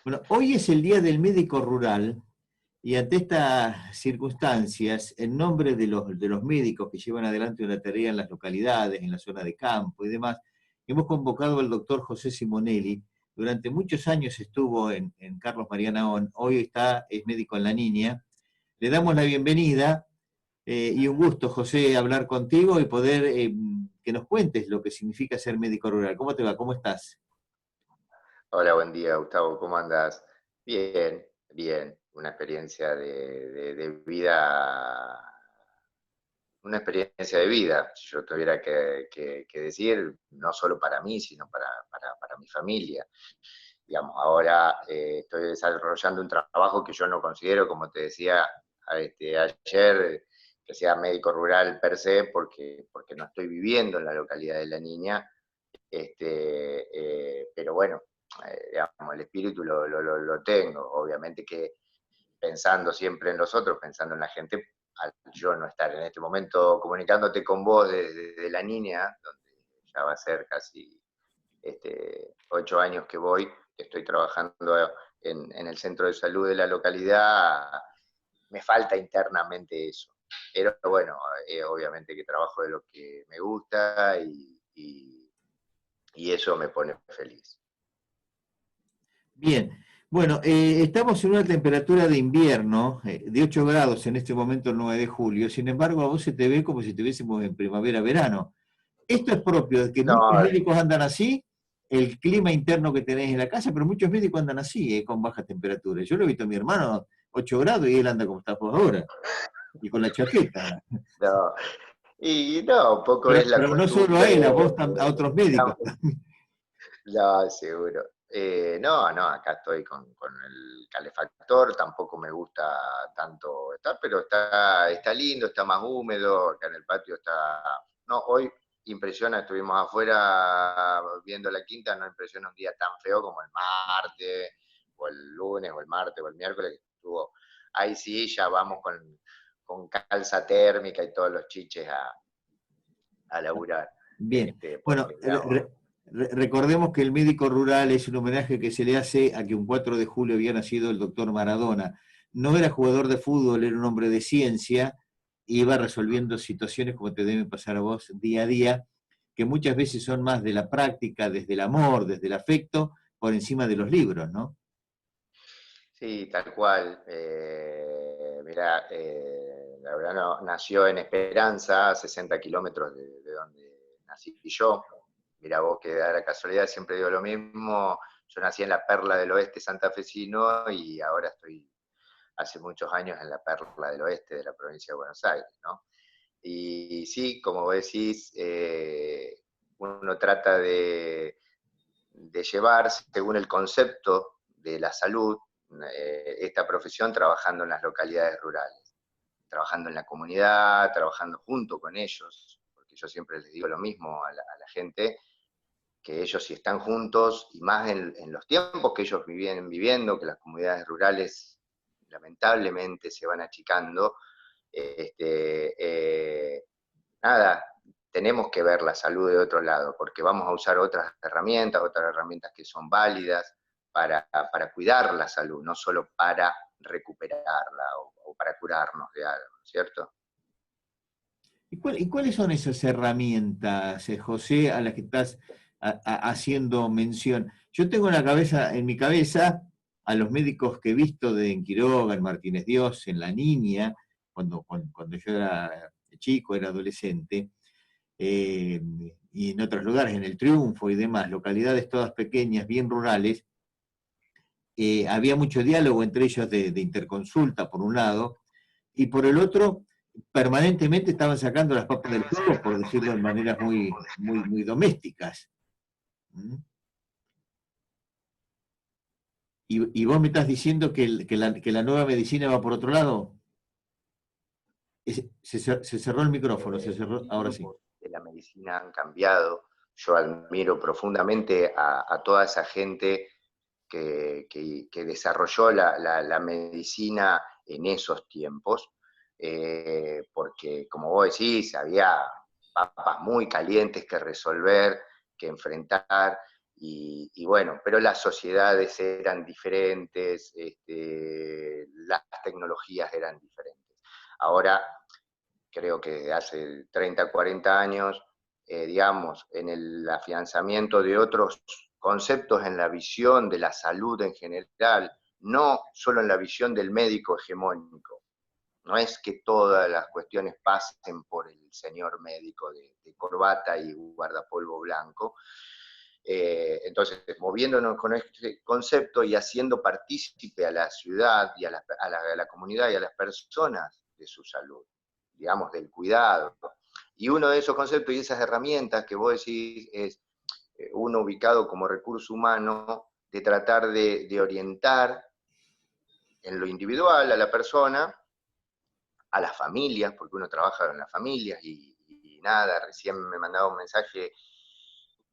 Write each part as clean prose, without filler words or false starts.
Bueno, hoy es el Día del Médico Rural y ante estas circunstancias, en nombre de los médicos que llevan adelante una tarea en las localidades, en la zona de campo y demás, hemos convocado al doctor José Simonelli. Durante muchos años estuvo en Carlos María Naón, hoy es médico en La Niña. Le damos la bienvenida y un gusto, José, hablar contigo y poder que nos cuentes lo que significa ser médico rural. ¿Cómo te va? ¿Cómo estás? Hola, buen día, Gustavo, ¿cómo andas? Bien, bien, una experiencia de vida, una experiencia de vida, si yo tuviera que decir, no solo para mí, sino para mi familia. Digamos, ahora estoy desarrollando un trabajo que yo no considero, como te decía ayer, que sea médico rural per se, porque no estoy viviendo en la localidad de La Niña, pero bueno, digamos, el espíritu lo tengo, obviamente que pensando siempre en los otros, pensando en la gente, al yo no estar en este momento comunicándote con vos desde La Niña, donde ya va a ser casi 8 años que voy, que estoy trabajando en el centro de salud de la localidad, me falta internamente eso. Pero bueno, obviamente que trabajo de lo que me gusta y eso me pone feliz. Bien, bueno, estamos en una temperatura de invierno de 8 grados en este momento, el 9 de julio. Sin embargo, a vos se te ve como si estuviésemos en primavera-verano. Esto es propio de que muchos No, médicos andan así, el clima interno que tenés en la casa, pero muchos médicos andan así, con bajas temperaturas. Yo lo he visto a mi hermano, 8 grados, y él anda como está por ahora, y con la chaqueta. no, y no, un poco es la Pero no solo a costumbre. él, a vos, a otros médicos. No, seguro. No, acá estoy con el calefactor, tampoco me gusta tanto estar, pero está lindo, está más húmedo, acá en el patio está. No, hoy impresiona, estuvimos afuera viendo la quinta, no impresiona un día tan feo como el martes, o el lunes, o el martes, o el miércoles, que estuvo. Ahí sí, ya vamos con calza térmica y todos los chiches a laburar. Bien, bueno, Porque digamos, recordemos que el médico rural es un homenaje que se le hace a que un 4 de julio había nacido el doctor Maradona. No era jugador de fútbol, era un hombre de ciencia, iba resolviendo situaciones como te deben pasar a vos día a día, que muchas veces son más de la práctica, desde el amor, desde el afecto, por encima de los libros, ¿no? sí, tal cual. Mirá, la verdad nació en Esperanza, a 60 kilómetros de donde nací yo. Mirá vos que da la casualidad, siempre digo lo mismo. Yo nací en la Perla del Oeste santafesino y ahora estoy hace muchos años en la Perla del Oeste de la provincia de Buenos Aires, ¿no? Y sí, como vos decís, uno trata de llevar, según el concepto de la salud, esta profesión trabajando en las localidades rurales, trabajando en la comunidad, trabajando junto con ellos, porque yo siempre les digo lo mismo a la gente, que ellos si están juntos, y más en los tiempos que ellos viven viviendo, que las comunidades rurales lamentablemente se van achicando, nada, tenemos que ver la salud de otro lado, porque vamos a usar otras herramientas que son válidas para cuidar la salud, no solo para recuperarla o para curarnos de algo, ¿cierto? ¿Y cuáles son esas herramientas, José, a las que estás haciendo mención? Yo tengo en mi cabeza, a los médicos que he visto en Quiroga, en Martínez Dios, en La Niña, cuando yo era chico, era adolescente, eh, y en otros lugares, en El Triunfo y demás, localidades todas pequeñas, bien rurales. Había mucho diálogo entre ellos de interconsulta, por un lado, y por el otro, permanentemente estaban sacando las papas del fuego, por decirlo de maneras muy domésticas. ¿Mm? Y vos me estás diciendo que la nueva medicina va por otro lado. Se cerró el micrófono, se cerró, Los ahora sí. tiempos de la medicina han cambiado. Yo admiro profundamente a toda esa gente que desarrolló la medicina en esos tiempos, porque como vos decís, había papas muy calientes que resolver, que enfrentar, y bueno, pero las sociedades eran diferentes, las tecnologías eran diferentes. Ahora, creo que hace 30, 40 años, digamos, en el afianzamiento de otros conceptos en la visión de la salud en general, no solo en la visión del médico hegemónico. No es que todas las cuestiones pasen por el señor médico de corbata y guardapolvo blanco. Entonces, moviéndonos con este concepto y haciendo partícipe a la ciudad y a la comunidad y a las personas de su salud, digamos, del cuidado. Y uno de esos conceptos y esas herramientas que vos decís es uno ubicado como recurso humano, de tratar de orientar en lo individual a la persona, a las familias, porque uno trabaja en las familias y nada, recién me mandaba un mensaje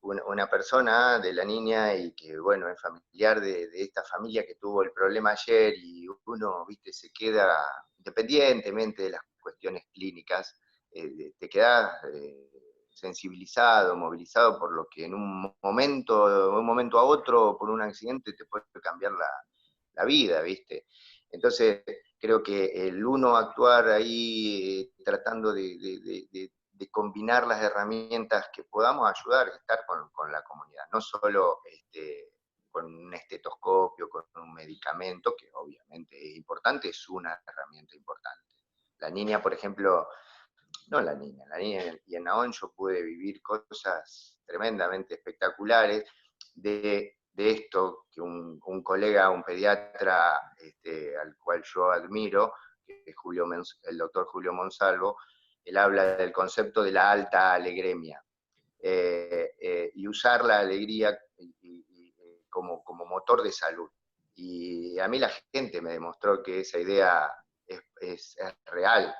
una persona de la niña y que, bueno, es familiar de esta familia que tuvo el problema ayer y uno, viste, se queda, independientemente de las cuestiones clínicas, te quedas sensibilizado, movilizado por lo que en un momento a otro, por un accidente, te puede cambiar la vida, viste. Entonces, creo que el uno actuar ahí tratando de combinar las herramientas que podamos ayudar a estar con la comunidad, no solo con un estetoscopio, con un medicamento, que obviamente es importante, es una herramienta importante. La niña, por ejemplo, no la niña y en Naón yo pude vivir cosas tremendamente espectaculares de esto, que un colega, un pediatra al cual yo admiro, que es el doctor Julio Monsalvo, él habla del concepto de la alta alegremia, y usar la alegría como motor de salud. Y a mí la gente me demostró que esa idea es real.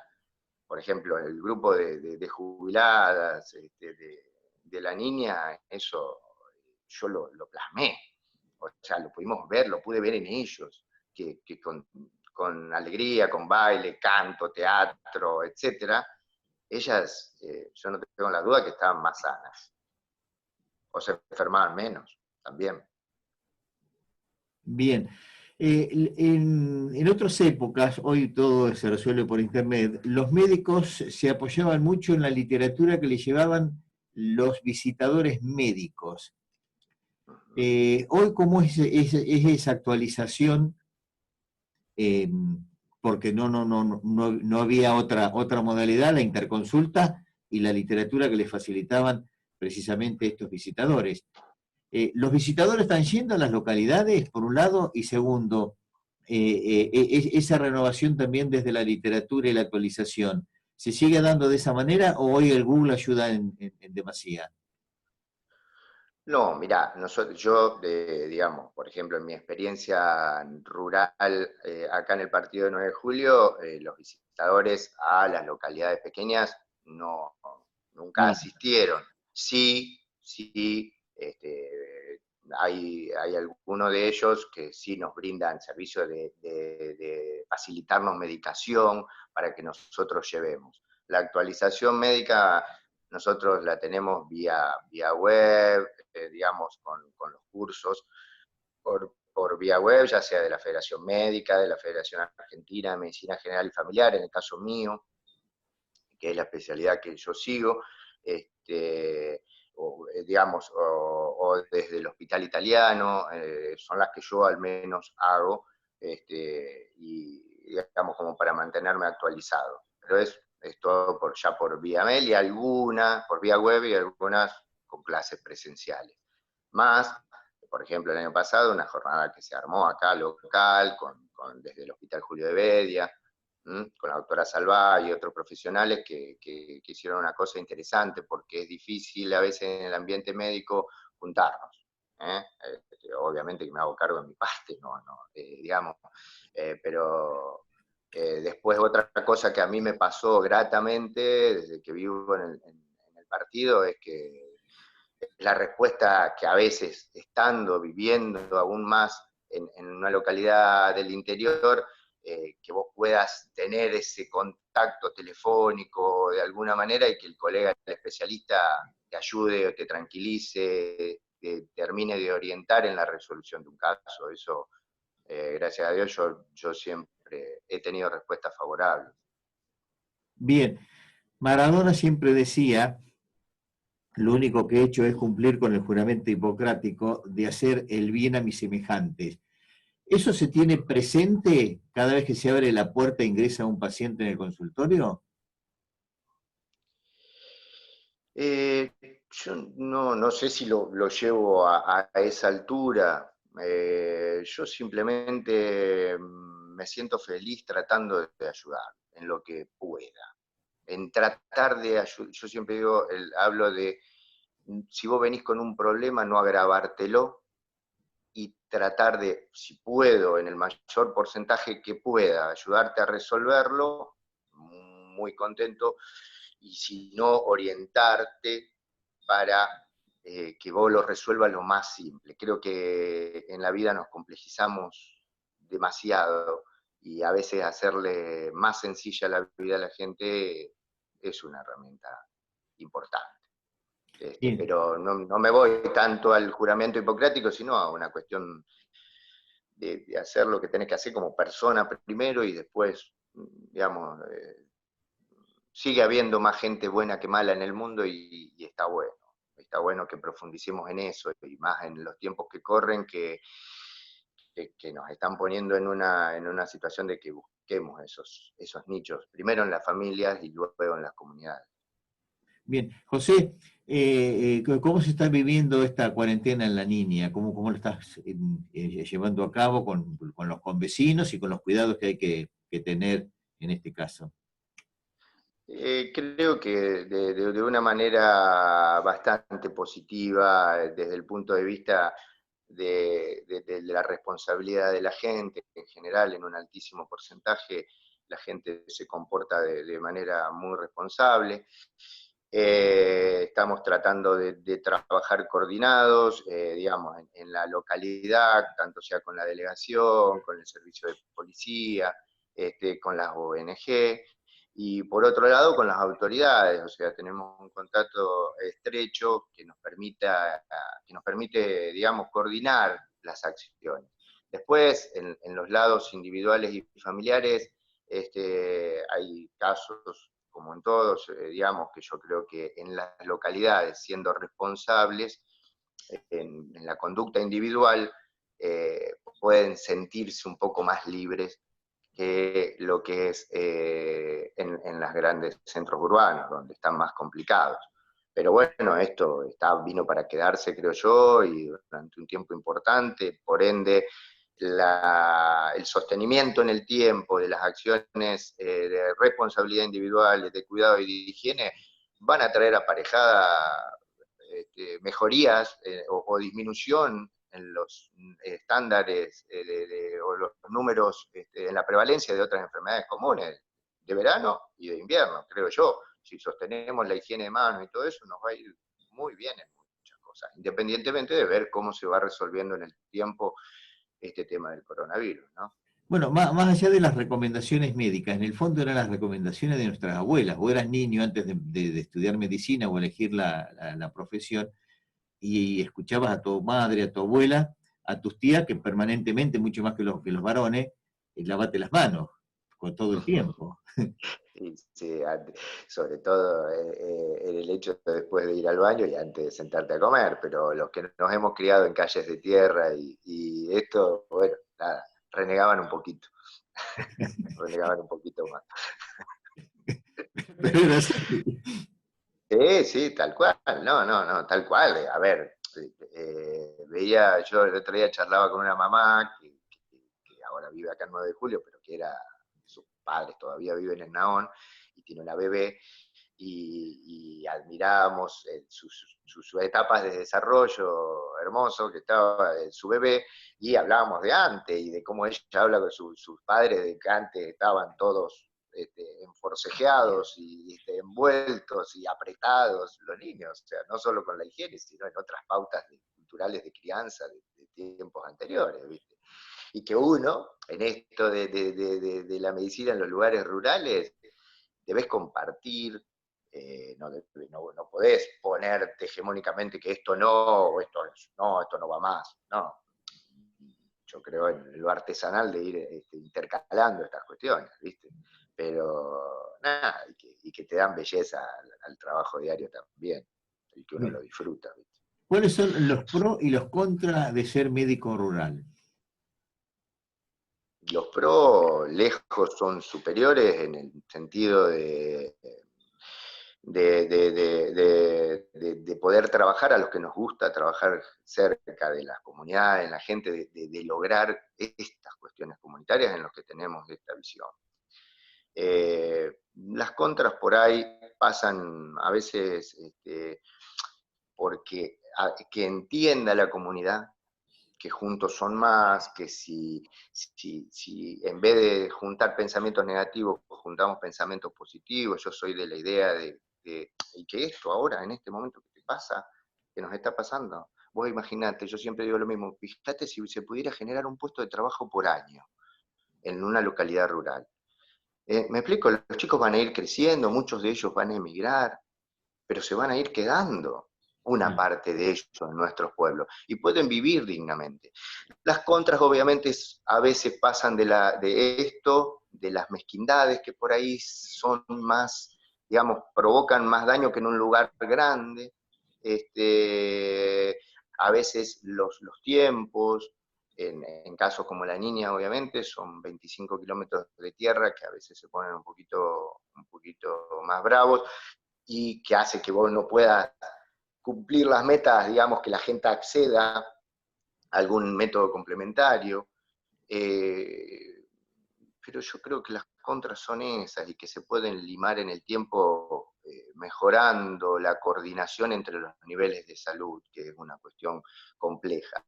Por ejemplo, el grupo de jubiladas, de la niña, eso yo lo plasmé. O sea, lo pudimos ver, lo pude ver en ellos, que con alegría, con baile, canto, teatro, etcétera, ellas, yo no tengo la duda que estaban más sanas, o se enfermaban menos también. Bien. En otras épocas, hoy todo se resuelve por internet, los médicos se apoyaban mucho en la literatura que les llevaban los visitadores médicos. Hoy, ¿cómo es esa actualización? Eh, porque no había otra modalidad, la interconsulta y la literatura que les facilitaban precisamente estos visitadores. Los visitadores están yendo a las localidades, por un lado, y segundo, esa renovación también desde la literatura y la actualización, ¿se sigue dando de esa manera o hoy el Google ayuda en demasía? No, mirá, yo, digamos, por ejemplo, en mi experiencia rural, acá en el partido de 9 de julio, los visitadores a las localidades pequeñas nunca No, asistieron. Sí, sí, hay algunos de ellos que sí nos brindan servicios de facilitarnos medicación para que nosotros llevemos. La actualización médica nosotros la tenemos vía web, digamos, con los cursos por vía web, ya sea de la Federación Médica, de la Federación Argentina de Medicina General y Familiar, en el caso mío, que es la especialidad que yo sigo, digamos, o desde el Hospital Italiano, son las que yo al menos hago, y digamos como para mantenerme actualizado. Pero es todo ya por vía mail y algunas por vía web y algunas con clases presenciales. Más, por ejemplo, el año pasado, una jornada que se armó acá local, desde el Hospital Julio de Bedia, con la doctora Salvá y otros profesionales que hicieron una cosa interesante, porque es difícil a veces en el ambiente médico juntarnos. Obviamente que me hago cargo de mi parte, digamos, pero después otra cosa que a mí me pasó gratamente desde que vivo en el partido es que la respuesta que a veces, estando, viviendo aún más en una localidad del interior, que vos puedas tener ese contacto telefónico de alguna manera y que el colega, el especialista, te ayude o te tranquilice, te termine de orientar en la resolución de un caso. Eso, gracias a Dios, yo siempre he tenido respuestas favorables. Bien, Maradona siempre decía, lo único que he hecho es cumplir con el juramento hipocrático de hacer el bien a mis semejantes. ¿Eso se tiene presente cada vez que se abre la puerta e ingresa un paciente en el consultorio? Yo no sé si lo llevo a esa altura. Yo simplemente me siento feliz tratando de ayudar en lo que pueda. En tratar de ayudar, yo siempre digo, hablo de, si vos venís con un problema, no agravártelo y tratar de, si puedo, en el mayor porcentaje que pueda, ayudarte a resolverlo, muy contento, y si no, orientarte para que vos lo resuelvas lo más simple. Creo que en la vida nos complejizamos demasiado y a veces hacerle más sencilla la vida a la gente es una herramienta importante. Bien, Pero no me voy tanto al juramento hipocrático, sino a una cuestión de hacer lo que tenés que hacer como persona primero y después, digamos, sigue habiendo más gente buena que mala en el mundo y está bueno. Está bueno que profundicemos en eso y más en los tiempos que corren que nos están poniendo en una situación de que busquemos esos nichos, primero en las familias y luego en las comunidades. bien. José, ¿cómo se está viviendo esta cuarentena en La Niña? ¿Cómo lo estás llevando a cabo con los convecinos y con los cuidados que hay que tener en este caso? Creo que de una manera bastante positiva, desde el punto de vista de la responsabilidad de la gente, en general, en un altísimo porcentaje, la gente se comporta de manera muy responsable. Estamos tratando de trabajar coordinados, digamos, en la localidad, tanto sea con la delegación, con el servicio de policía, con las ONG, y por otro lado con las autoridades, o sea, tenemos un contacto estrecho que nos permite, digamos, coordinar las acciones. Después, en los lados individuales y familiares, hay casos, como en todos, digamos, que yo creo que en las localidades, siendo responsables en la conducta individual, pueden sentirse un poco más libres que lo que es en las grandes centros urbanos, donde están más complicados. Pero bueno, esto vino para quedarse, creo yo, y durante un tiempo importante, por ende, el sostenimiento en el tiempo de las acciones de responsabilidad individual, de cuidado y de higiene, van a traer aparejada mejorías o disminución en los estándares o los números en la prevalencia de otras enfermedades comunes, de verano y de invierno, creo yo. Si sostenemos la higiene de manos y todo eso, nos va a ir muy bien en muchas cosas, independientemente de ver cómo se va resolviendo en el tiempo este tema del coronavirus, ¿no? Bueno, más allá de las recomendaciones médicas, en el fondo eran las recomendaciones de nuestras abuelas. Vos eras niño antes de estudiar medicina o elegir la profesión y escuchabas a tu madre, a tu abuela, a tus tías, que permanentemente, mucho más que los varones, lavate las manos con todo el tiempo. Sí, sí, sobre todo en el hecho de después de ir al baño y antes de sentarte a comer, pero los que nos hemos criado en calles de tierra y esto, bueno, nada, renegaban un poquito, renegaban un poquito más. Pero era así. Sí, sí, tal cual, no, tal cual. A ver, veía, yo el otro día charlaba con una mamá que ahora vive acá en 9 de Julio, pero que sus padres todavía viven en Naón y tiene una bebé, y admirábamos sus etapas de desarrollo hermoso que estaba en su bebé, y hablábamos de antes y de cómo ella habla con sus padres de que antes estaban todos enforcejeados y envueltos y apretados los niños, o sea, no solo con la higiene, sino en otras pautas culturales de crianza de tiempos anteriores, ¿viste? Y que uno, en esto de la medicina en los lugares rurales, debes compartir No podés ponerte hegemónicamente que esto no, o esto no va más. No. Yo creo en lo artesanal de ir intercalando estas cuestiones, ¿viste? Pero nada, y que te dan belleza al trabajo diario también, y que uno lo Bien. disfruta, ¿viste? ¿Cuáles son los pros y los contras de ser médico rural? Los pros lejos son superiores en el sentido de poder trabajar a los que nos gusta, trabajar cerca de las comunidades, en la gente, de lograr estas cuestiones comunitarias en los que tenemos esta visión. Las contras por ahí pasan a veces porque que entienda la comunidad que juntos son más, que si en vez de juntar pensamientos negativos, juntamos pensamientos positivos. Yo soy de la idea y que esto ahora, en este momento que te pasa, que nos está pasando, vos imaginate, yo siempre digo lo mismo, fíjate si se pudiera generar un puesto de trabajo por año en una localidad rural. Me explico, los chicos van a ir creciendo, muchos de ellos van a emigrar, pero se van a ir quedando una Sí. parte de ellos en nuestros pueblos y pueden vivir dignamente. Las contras obviamente a veces pasan de esto, de las mezquindades que por ahí son más, digamos, provocan más daño que en un lugar grande. A veces los tiempos, en casos como la niña, obviamente, son 25 kilómetros de tierra que a veces se ponen un poquito más bravos y que hace que vos no puedas cumplir las metas, digamos, que la gente acceda a algún método complementario. Pero yo creo que las contras son esas y que se pueden limar en el tiempo mejorando la coordinación entre los niveles de salud, que es una cuestión compleja.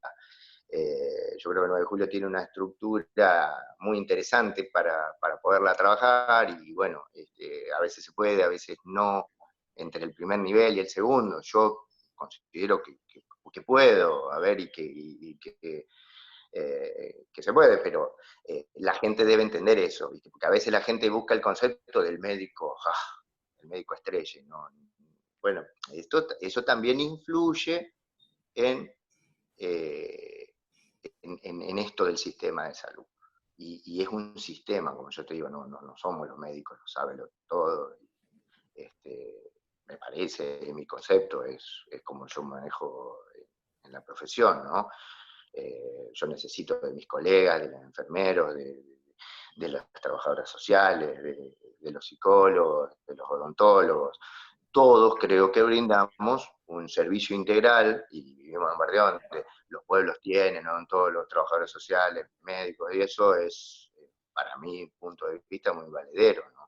Yo creo que el 9 de julio tiene una estructura muy interesante para poderla trabajar y bueno, a veces se puede, a veces no, entre el primer nivel y el segundo. Yo considero que puedo, a ver, que se puede, pero la gente debe entender eso, ¿viste? Porque a veces la gente busca el concepto del médico, el médico estrella, ¿no? Bueno, eso también influye en, eh, en esto del sistema de salud. Y es un sistema, como yo te digo, no somos los médicos, lo saben todo. Me parece, mi concepto es como yo manejo en la profesión, ¿no? Yo necesito de mis colegas, de los enfermeros, de las trabajadoras sociales, de los psicólogos, de los odontólogos. Todos creo que brindamos un servicio integral y vivimos en un barrio donde los pueblos tienen odontólogos, trabajadores sociales, médicos, y eso es, para mi punto de vista, muy valedero, ¿no?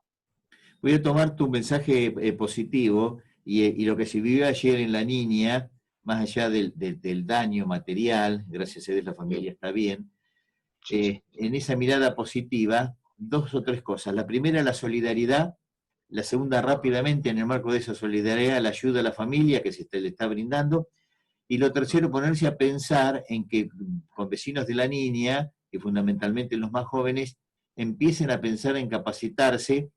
Voy a tomar tu mensaje positivo y lo que se vivió ayer en la niña, más allá del daño material, gracias a Dios la familia Sí, está bien, sí, sí. en esa mirada positiva, dos o tres cosas. La primera, la solidaridad. La segunda, rápidamente, en el marco de esa solidaridad, la ayuda a la familia que le está brindando. Y lo tercero, ponerse a pensar en que con vecinos de la niña, que fundamentalmente los más jóvenes, empiecen a pensar en capacitarse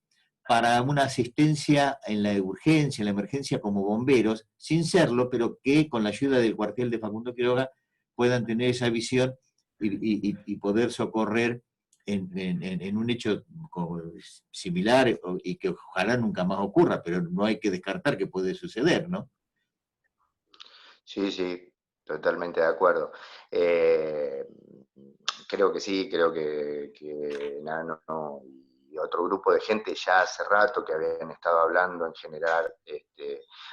para una asistencia en la urgencia, en la emergencia como bomberos, sin serlo, pero que con la ayuda del cuartel de Facundo Quiroga puedan tener esa visión y poder socorrer en un hecho similar y que ojalá nunca más ocurra, pero no hay que descartar que puede suceder, ¿no? Sí, sí, totalmente de acuerdo. Eh, Creo que sí, creo que Nano y otro grupo de gente ya hace rato que habían estado hablando en generar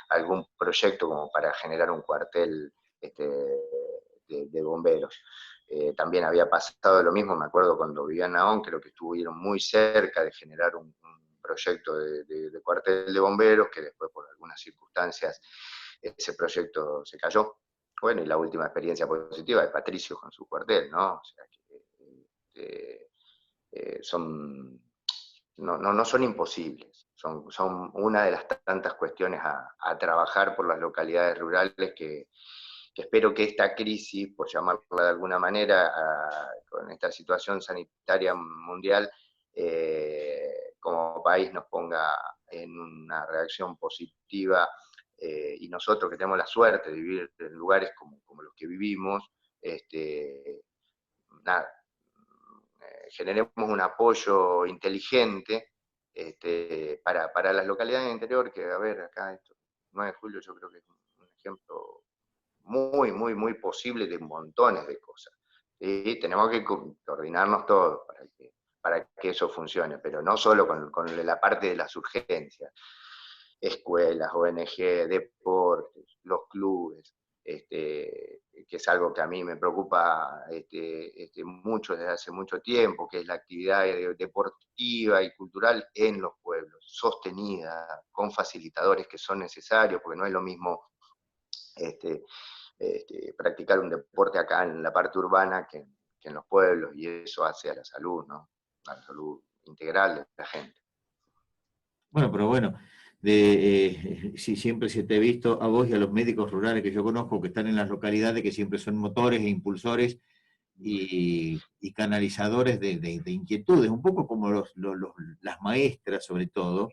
algún proyecto como para generar un cuartel de bomberos. También había pasado lo mismo, me acuerdo cuando vivía en Naón, creo que estuvieron muy cerca de generar un proyecto de cuartel de bomberos, que después por algunas circunstancias ese proyecto se cayó. Bueno, y la última experiencia positiva de Patricio con su cuartel, ¿no? O sea, que son, no son imposibles, son una de las tantas cuestiones a trabajar por las localidades rurales que espero que esta crisis, por llamarla de alguna manera, con esta situación sanitaria mundial, como país nos ponga en una reacción positiva, y nosotros que tenemos la suerte de vivir en lugares como los que vivimos, nada, generemos un apoyo inteligente para las localidades del interior, que a ver, acá esto, 9 de julio yo creo que es un ejemplo muy, muy, muy posible de montones de cosas. ¿Sí? Tenemos que coordinarnos todos para que eso funcione, pero no solo con la parte de las urgencias, escuelas, ONG, deportes, los clubes, que es algo que a mí me preocupa mucho desde hace mucho tiempo, que es la actividad deportiva y cultural en los pueblos, sostenida, con facilitadores que son necesarios, porque no es lo mismo practicar un deporte acá en la parte urbana que en los pueblos, y eso hace a la salud, ¿no? A la salud integral de la gente. Bueno, pero bueno, si siempre se te ha visto a vos y a los médicos rurales que yo conozco, que están en las localidades, que siempre son motores e impulsores y canalizadores de inquietudes, un poco como las maestras sobre todo,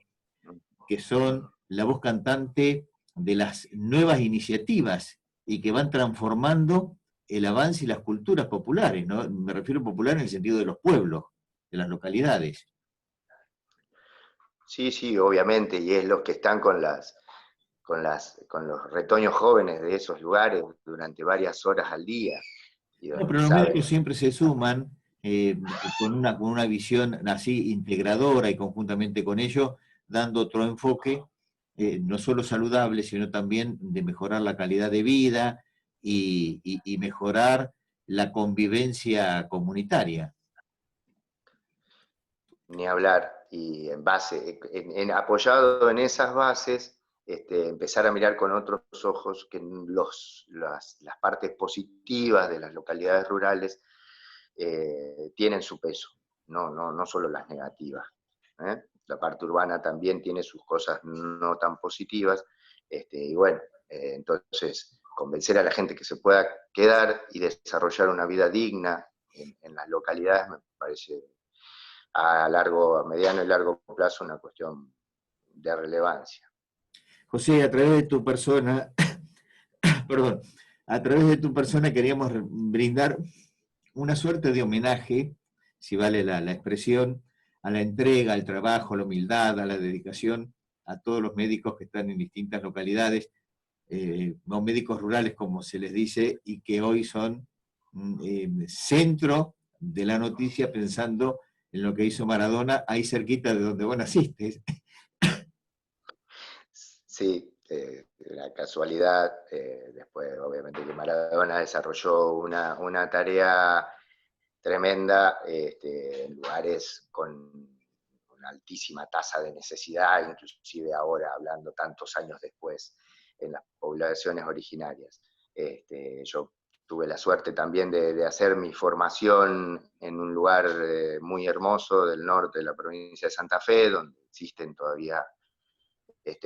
que son la voz cantante de las nuevas iniciativas y que van transformando el avance y las culturas populares, ¿no? Me refiero popular en el sentido de los pueblos, de las localidades. Sí, sí, obviamente, y es los que están con los retoños jóvenes de esos lugares durante varias horas al día, y No, donde pero los saben. médicos siempre se suman con una visión así integradora y conjuntamente con ello, dando otro enfoque, no solo saludable, sino también de mejorar la calidad de vida y mejorar la convivencia comunitaria. Ni hablar, y apoyado en esas bases, empezar a mirar con otros ojos que las partes positivas de las localidades rurales tienen su peso, no solo las negativas. La parte urbana también tiene sus cosas no tan positivas, y bueno, entonces convencer a la gente que se pueda quedar y desarrollar una vida digna en las localidades me parece a mediano y largo plazo una cuestión de relevancia. José, a través de tu persona, perdón, a través de tu persona queríamos brindar una suerte de homenaje, si vale la expresión, a la entrega, al trabajo, a la humildad, a la dedicación, a todos los médicos que están en distintas localidades, no médicos rurales como se les dice, y que hoy son centro de la noticia pensando en lo que hizo Maradona, ahí cerquita de donde vos naciste. Sí, la casualidad, después obviamente que Maradona desarrolló una tarea tremenda en lugares con una altísima tasa de necesidad, inclusive ahora, hablando tantos años después, en las poblaciones originarias. Yo tuve la suerte también de hacer mi formación en un lugar muy hermoso del norte de la provincia de Santa Fe, donde existen todavía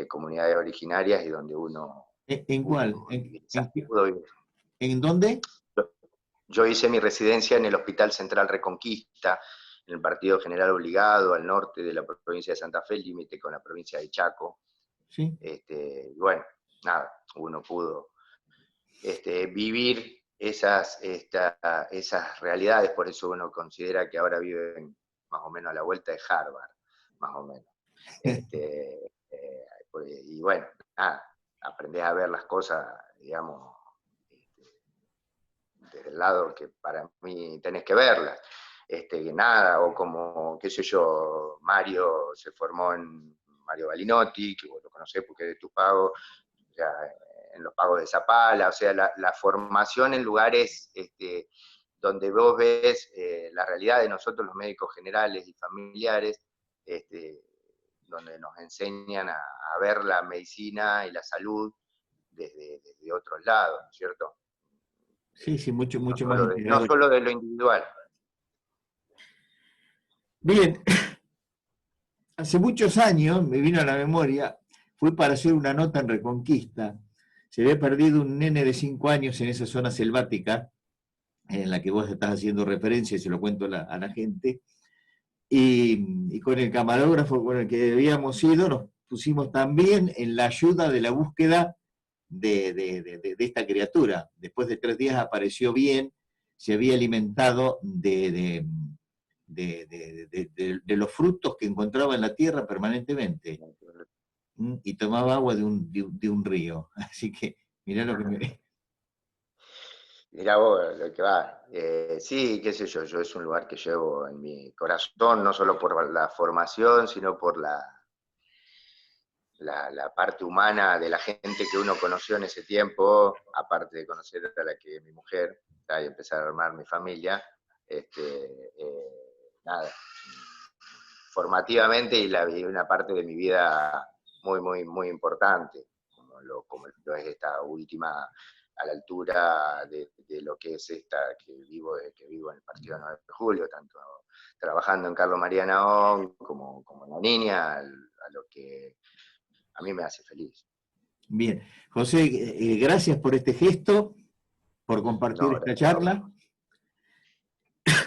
comunidades originarias y donde uno ¿En cuál? pudo vivir. ¿En dónde? Yo hice mi residencia en el Hospital Central Reconquista, en el Partido General Obligado, al norte de la provincia de Santa Fe, límite con la provincia de Chaco. Sí. Y bueno, nada, uno pudo vivir esas realidades, por eso uno considera que ahora viven más o menos a la vuelta de Harvard, más o menos. Y bueno, nada, aprendés a ver las cosas, digamos, desde el lado que para mí tenés que verlas. Nada, o como, qué sé yo, Mario se formó en Mario Balinotti, que vos lo conocés porque es de tus pagos, o sea, en los pagos de Zapala, o sea, la formación en lugares donde vos ves la realidad de nosotros los médicos generales y familiares, donde nos enseñan a ver la medicina y la salud desde otros lados, ¿no es cierto? Sí, sí, mucho, mucho más No integrado. solo de lo individual. Bien, hace muchos años, me vino a la memoria, fui para hacer una nota en Reconquista. Se había perdido un nene de 5 años en esa zona selvática, en la que vos estás haciendo referencia, y se lo cuento a la gente. Y con el camarógrafo con el que habíamos ido, nos pusimos también en la ayuda de la búsqueda de esta criatura. Después de 3 días apareció bien, se había alimentado de los frutos que encontraba en la tierra permanentemente, y tomaba agua de un río. Así que mirá lo que me... Mirá vos lo que va. Sí, qué sé yo es un lugar que llevo en mi corazón, no solo por la formación, sino por la parte humana de la gente que uno conoció en ese tiempo, aparte de conocer a la que mi mujer, y empezar a armar mi familia, nada, formativamente y una parte de mi vida muy, muy, muy importante, como lo es esta última, a la altura de lo que es esta que vivo en el Partido 9 de Julio, tanto trabajando en Carlos María Naón como la niña, a lo que a mí me hace feliz. Bien. José, gracias por este gesto, por compartir No, esta gracias a vos. charla.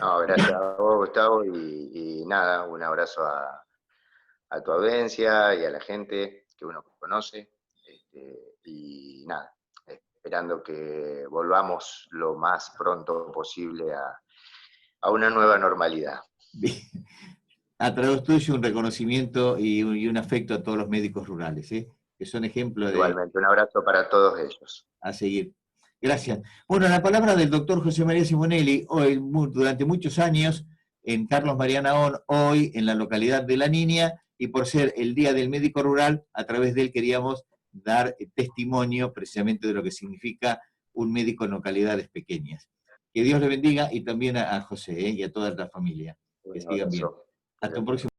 No, gracias a vos, Gustavo, y nada, un abrazo a tu audiencia y a la gente que uno conoce, y nada, esperando que volvamos lo más pronto posible a una nueva normalidad. Bien. A través tuyo un reconocimiento y un afecto a todos los médicos rurales, que son ejemplos Igualmente, un abrazo para todos ellos. a seguir. Gracias. Bueno, la palabra del doctor José María Simonelli, hoy, durante muchos años en Carlos María Naón, hoy en la localidad de La Niña, y por ser el Día del Médico Rural, a través de él queríamos dar testimonio precisamente de lo que significa un médico en localidades pequeñas. Que Dios le bendiga, y también a José, y a toda la familia. Que Un sigan bien. abrazo. Hasta un próximo.